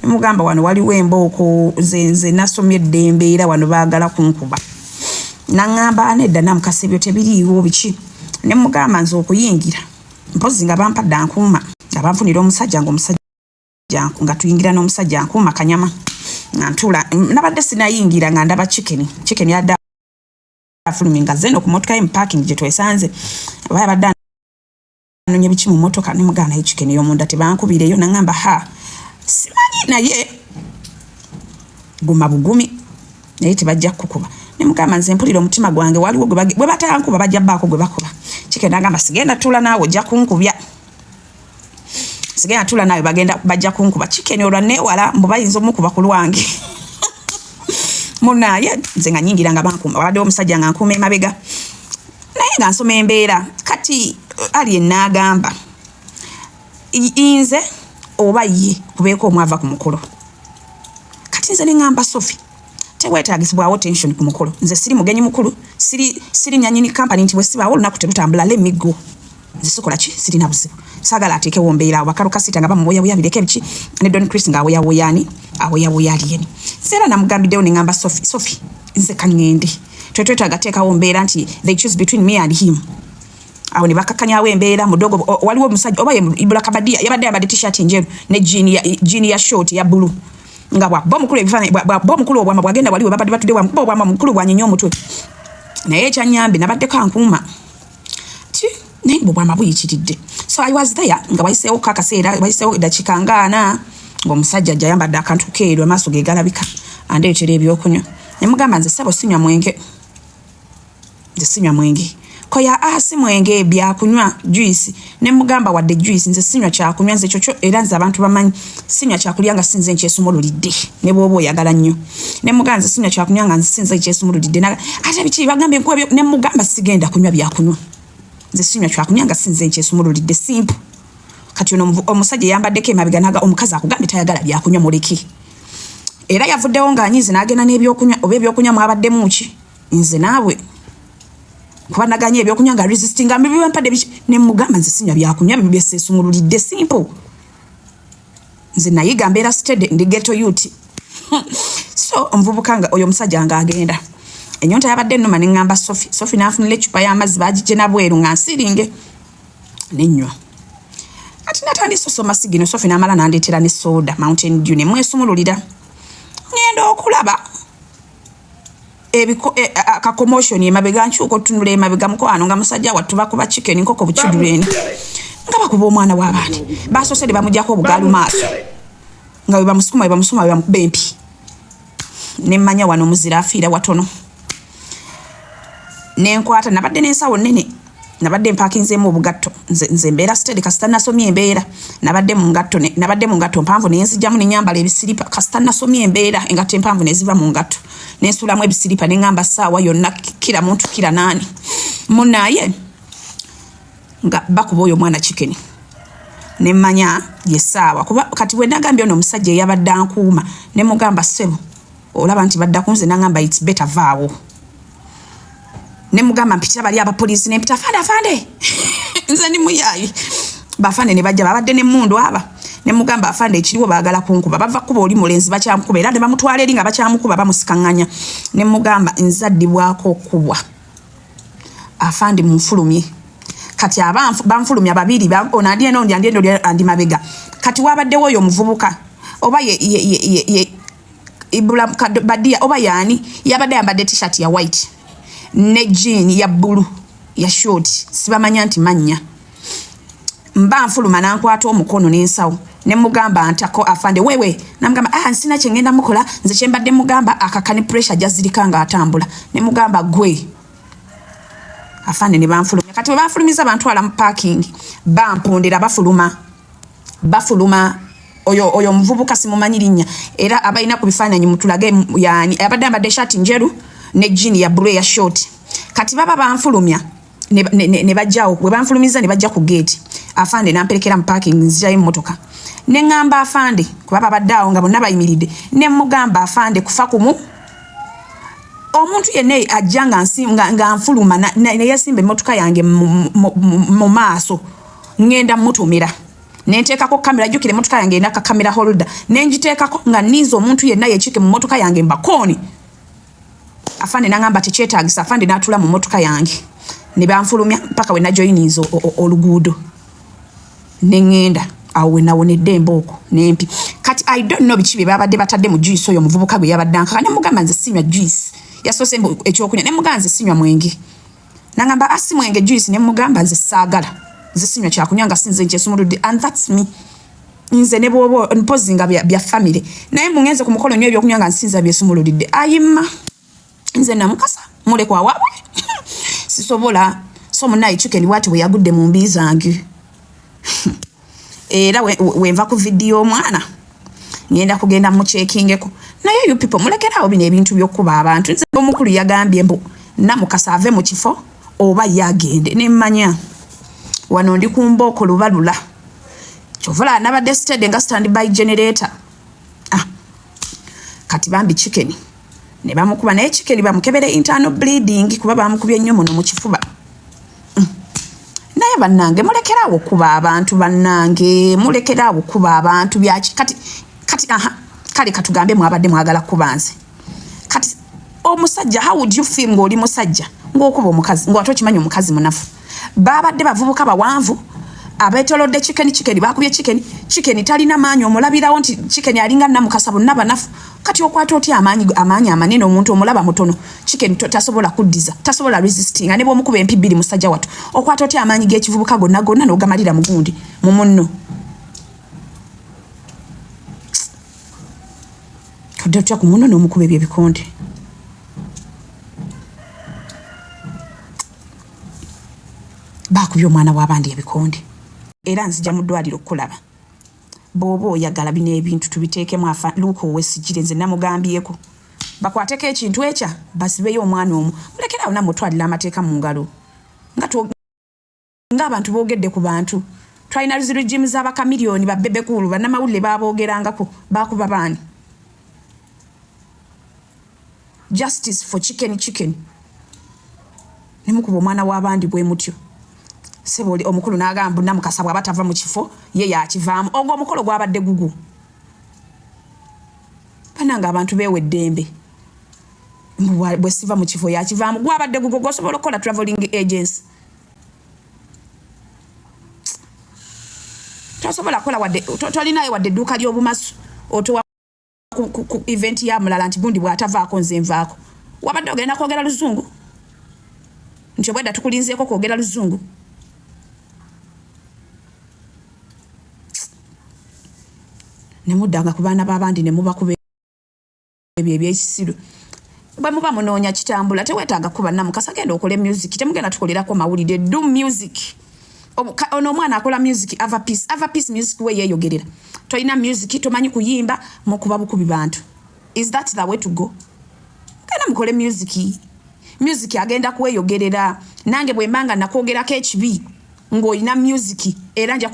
mugamba wano waliwo embooko nze nasomye eddembe era wano baagala kunkuba nangamba nedda namukasa ebyo tebiriiwo biki ne mugamba nze okuyingira mpozi nga bampadde ankuuma nga banfunira omusajja nga tuyingira n'omusajja ankuuma kanyama nga ntula nabadde sinayingira nga ndaba chicken yadda afuluminga zeno ku motoka mu parking gye twesanze baya badda nonye biki mu motoka ne mugana chicken y'omunda tebankubireyo nangamba ha simanyi naye guma bugumi naye tebajja kukuba ne mugamba nze mpulira omutima gwange waliwo gwe batankuba bajja baako gwe bakuba chicken nagamba sigenda tula naawe ojja kunkubya sigenda tula naawe bajja kunkuba chicken olwa newala mbu bayinza omukuba ku lwange munaye nze nga nyingira nga bankuma wabadde omusajja nga nkuuma emabega naye nga nsoma embeera kati ali enagamba inze oba ye kubeeko omwava ku mukolo kati nze nengamba Sophie tewetaagisibwawo tension ku mukolo nze siri mugenyi mukulu siri nyanyini company nti bwe sibaawo olunaku terutambula lemigo nze sikola ki sirina buzibu saagala ateekewo mbeera wakalu kasita nga bamuwoyawoya bireke biki ne Don Chris nga awoyawoyani awoyawoya aliyeni seera namugambiddewo ne ngamba Sophie nze kangende twetwetaaga teekawo mbeera nti they choose between me and him awo ne bakakanyawo embeera mudogo waliwo omusajja oba Ibula Kabadia yabadde yambadde t-shirt njeru ne jeani ya short ya blue nga bwa mukulu ebifana bwa mukulu obwama bwagenda waliwo babadde batudde wa mukulu obwama mukulu bwanyinyo omutwe naye ekyanyambe nabadde kankuuma naye bwama buyitiridde so I was there nga wayiseewo kakaseera wayiseewo eddakiika ngaana ng'omusajja ajja yambadde akantu keeru amaaso ge galabika andeetera ebyokunywa ne mugamba nze ssebo sinywa mwenge nze sinywa mwenge koya si mwenge byakunywa juice ne mugamba wadde juice nze sinywa kyakunywa nze kyokyo era nze abantu bamanyi sinywa kyakulya nga sinze nkyesumululidde ne bw'oba oyagala nnyo ne mugamba nze sinywa kyakunywa nga nze sinze nkyesumululidde ate biki bagambye nkuba ne mugamba sigenda kunywa byakunywa nze sinywa kyakunywa nga sinze nkyesumululidde simple kati ono omusajja yambaddeko emabega naga omukazi akugambye tayagala byakunywa muleke era yavuddewo ng'anyize n'agenda n'ebyokunywa oba ebyokunywa mwabaddemu ki nze naawe kuba naganye ebyokunywa nga resisting nga mbiwampadde biki ne mugamba nze sinywa byakunywa bibye sesumululidde simple nze nayiga mbeera steady ndi ghetto youth so omuvubuka nga oyo omusajja nga agenda enyonta yabadde nnuma ne ngamba Sophie n'afunira ecupa y'amazzi baagijje na bweru nga nsiringe nenywa ati natandise osoma sigino Sophie n'amala n'andeetera ne soda Mountain Dew ne mwesumululira ngenda okulaba ka commotion emabega nkyuka otunula emabega mukwano nga musajja wattu bakuba chicken nkoko bukiduleni nga bakuba omwana w'abaani baasose ne bamugyako obugaalu maaso nga we bamusukuma we bamukuba empi ne mmanya wano omuzira afiira watono nenkwata nabadde n'ensawo nnene nabadde mpakinzeemu obugatto nze mbeera steady kasita nasomye embeera nabadde mu ngatto mpanvu nenzijjamu nenyambala ebisiripa kasita nasomye embeera engatto empanvu neziva mu ngatto nensulamu ebisiripa neŋŋamba ssaawa yonna kira muntu kira naani munaye nga bakuba oyo omwana chicken nemmanya yessaawa kuba kati bwe nagambye ono omusajja eyabadde ankuuma ne mugamba ssebo olaba nti badda kunze nangamba it's better vaawo ne mugamba mpitira bali abapoliisi ne mpita afande nze ndi muyayi bafande ne bajja babadde n'emmundu aba ne mugamba afande ekiriwo baagala kunkuba bava kuba oli mulenzi bakyamukuba era ne bamutwala eri nga bakyamukuba bamusikanganya ne mugamba nzaddibwako okubwa afande mumfulumye kati banfulumya babiri ono andi eno andi mabega kati wabaddewo oyo omuvubuka oba ye Ibula Kabadia oba yani yabadde yambadde t-shirt ya white ne jean ya blue ya short sibamanya nti manya mba nfuluma nankwata omukono n'ensawo ne mugamba antako afande wewe namugamba nsina kyengenda mukola nze kyembadde mugamba akakani pressure jazirikanga atambula ne mugamba gwe afande ne banfulumya kati bwe banfulumiza bantwala mu parking bampondera bafuluma oyo mvubuka simumanyi linnya era abalina ku bifaananyi mutulage yani abadde ambadde shati njeru ne jean ya blue ya short kati baba banfulumya ne bajjawo bwe banfulumiza ne bajja ku gate afande namperekera mu parking nzijayo mmotoka ne ngamba afande kuba babaddawo nga bonna bayimiridde ne mugamba afande kufa kumu omuntu yenna ajja nga nfuluma ne yasimba emmotoka yange mu maaso ngenda mutumira nenteekako kamera jjukira emmotoka yange erina kamera holder nenjiteekako nga niiza omuntu yenna yekike mu mmotoka yange mbakooni afande nangamba tekyetaagisa afande n'atula mu mmotoka yange ne banfulumya mpaka we najoyiniza oluguudo neŋŋenda awo we nawonedde embooko nempi kati I don't know biki bye babadde batadde mu juice oyo omuvubuka gwe yabadde ankaka ne mugamba nze sinywa juice yasoose ekyokunywa ne mugamba nze sinywa mwenge nangamba asi mwenge juice ne mugamba nze saagala nze sinywa kyakunywa nga sinze nkyesumuludde and that's me nze ne bwoba mpozi nga bya family naye mungenze ku mukolo nnyo ebyokunywa nga nsinza byesumuludde ayima nze namukasa mulekwa waabwe sisobola so munayi chicken wati we yagudde mu mbi zange era wenva ku video omwana ngenda kugenda mu chekingeko naye you people mulekerawo bino ebintu by'okuba abantu nze omukulu yagambye mbu namukasa ave mu kifo oba yagende nemmanya wano ndi ku mbooko lubalula kyovula nabadde steady nga standby generator kati bambi chicken ne bamukuba naye chicken bamukebere internal bleeding kuba bamukubye nnyo muno mu kifuba naye bannange mulekerawo kuba abantu bannange mulekerawo kuba abantu byaki kati kale katugambe mwabadde mwagala kubanze kati omusajja how would you feel ng'oli musajja ng'okuba omukazi ng'ate okimanyi omukazi munafu babadde bavubuka bawanvu abeetolodde chicken bakubye chicken talina maanyi omulabirawo nti chicken alinga namukasa bonna banafu kati okwata otya amaanyi amanene omuntu omulaba mutono chicken tasobola kuddiza tasobola resisting ane bw'omukuba empi bbiri musajja wattu okwata otya amaanyi g'ekivubuka gonna n'ogamalira mugundi mu munno kadde otya ku munno n'omukuba ebyo ebikonde bakubye omwana w'abandi ebikonde era nzija mu ddwaliro okulaba bw'oba oyagala bino ebintu tubiteekemu afa luuka owesigire nze namugambyeko bakwateko ekintu ekya basibeyo omwana omu mulekerawo namutwalira amateeka mu ngalo ng'abantu boogedde ku bantu twalina regimu z'abakamiliyoni babbebekulu bannamawulire baboogerangako bakuba baani justice for chicken nemukuba omwana w'abandi bwe mutyo seboli omukulu n'agamba namukasa bw'aba tava mu kifo ye yakivaamu ogwo omukolo gwabadde gugu bananga abantu beewa eddembe bwe siva mu kifo yakivaamu gwabadde gugu gwosobola okukola travelling agency tosobola kukola wadde tolinayo wadde edduuka ly'obumasu otowa ku event ya mulala nti gundi bw'atavaako nze nvaako wabadde ogenda kwogera luzungu nti obwedda tukulinzeeko kwogera luzungu nemuddanga ku baana b'abandi ne mubakuba ebyo ebyekisiru bwe muba munoonya kitambula teweetaaga kuba namukasa genda okole music temugenda tukolerako mawulire do music ono omwana akola music ava peace music we yeeyogerera tolina music tomanyi kuyimba mukuba bukubi bantu is that the way to go genda mukole music agenda kweyogerera nange bwe mbanga nakwogerako ekibi ng'olina music era nja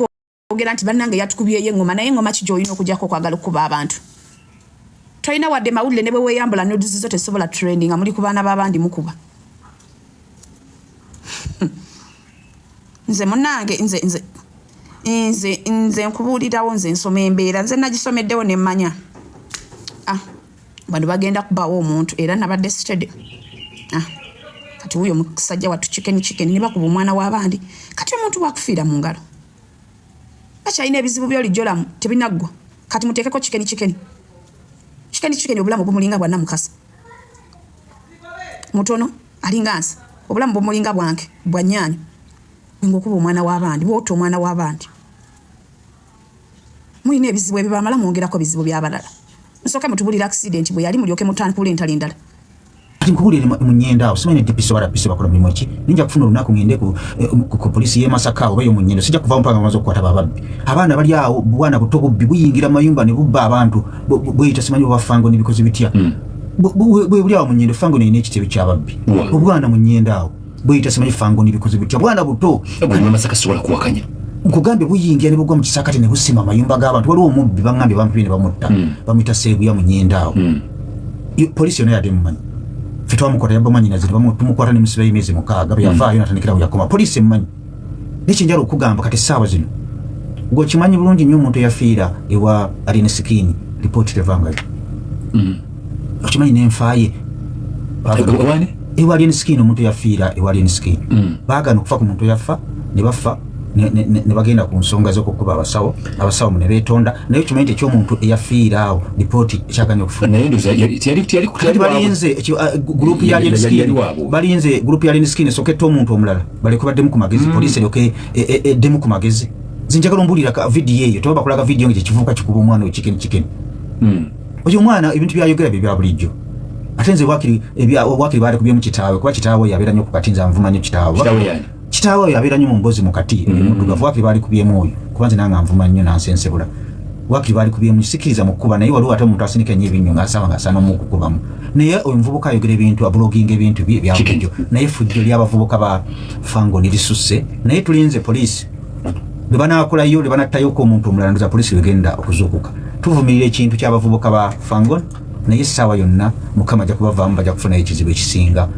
ogera nti bannange yatukubyeyo engoma naye engoma ki gy'olina okugyako okwagala okuba abantu tolina wadde mawulire ne bwe weeyambula noduzi zo tesobola trending nga muli ku baana b'abandi mukuba nze munnange nze nkubuulirawo nze nsoma embeera nze nagisomeddewo ne mmanya bano bagenda kubaawo omuntu era nabadde steady kati wuyo omusajja wattu chicken ne bakuba omwana w'abandi kati omuntu bwakufiira mu ngalo bakyalina ebizibu by'olijjolamu tebinaggwa kati muteekeko chicken obulamu bumulinga bwa namukasa mutono alinga nsa obulamu bumulinga bwange bwa nnyaanyo ng'okuba omwana w'abandi bw'otta omwana w'abandi mulina ebizibu ebyo bamala mwongerako bizibu by'abalala nsooka mutubulira accident bwe yali mulyoke mutandikula entala endala ati nkubulire mu Nnyendo awo simanyi DPC wala PC bakola mulimu ki ninja kufuna olunaku ngende ku polisi y'e Masaka oba yo mu Nnyendo sijja kuva mpanga amaze okukwata bababbi abaana bali awo bwana buto bubbi buyingira mayumba ne bubba abantu bweyita simanyi obafango n'ebikozi bitya bwe buli awo mu Nnyendo fango ne n'ekitebe ky'ababbi obwana mu Nnyendo awo bweyita simanyi fango n'ebikozi bitya bwana buto mu Masaka siwala kuwakanya nkugambye buyingira ne bugwa mu kisakati ne busima mayumba g'abantu waliwo omubbi bangambye bampi ne bamutta bamuyita Seebuya mu Nnyendo awo polisi yonna yadde mumanyi fitwa mukota yabamanyi nazira tumukwata ne musiba y'emyezi 6 bwe yavaayo natandikira bwe yakoma polisi emmanyi n'ekinjala okugamba kati essaawa zino gwe kimanyi bulungi nnyo omuntu eyafiira ewa alina sikini lipooti tevangayo okimanyi n'enfaaye ewa alina sikini omuntu eyafiira ewa alina sikini baagana okufa ku muntu eyafa ne bafa ne bagenda ku nsonga z'okukuba abasawo ne beetonda naye kimanyi nti ekyomuntu eyafiira awo lipooti ekyaganya okufuna balinze gurupu ya alina sikini balinze gurupu ya alina sikini esoketta omuntu omulala baleke baddemu ku magezi poliisi eryoke eddemu ku magezi zinjagala ombulira vidiyo eyo toba bakulaga vidiyo nga kyekivubuka kikuba omwana we kikeni oyo omwana ebintu byayogera bye bya bulijjo ate nze wakiri baali kubyemu kitaawe kuba kitaawe yabeera nnyo ku kati nze anvuma nnyo kitaawe oyo abeera nnyo mu mbozi mu kati muddugavu wakiri baali kubyemu oyo kuba nze nange anvuma nnyo nansensebula wakiri baali kubyemu sikiriza mu kkuba naye waliwo ate omuntu asinika nnyo ebinnyo ng'asaba ng'asaana omukukubamu naye oyo omuvubuka ayogera ebintu abuloginga ebintu bya bulijjo naye fujjo ly'abavubuka ba fango nirisusse naye tulinze poliisi bwe banaakolayo bwe banattayoko omuntu omulala ndoza poliisi wegenda okuzuukuka tuvumirira ekintu ky'abavubuka ba fangon naye essaawa yonna mukama ajja kubavaamu bajja kufunayo ekizibu ekisinga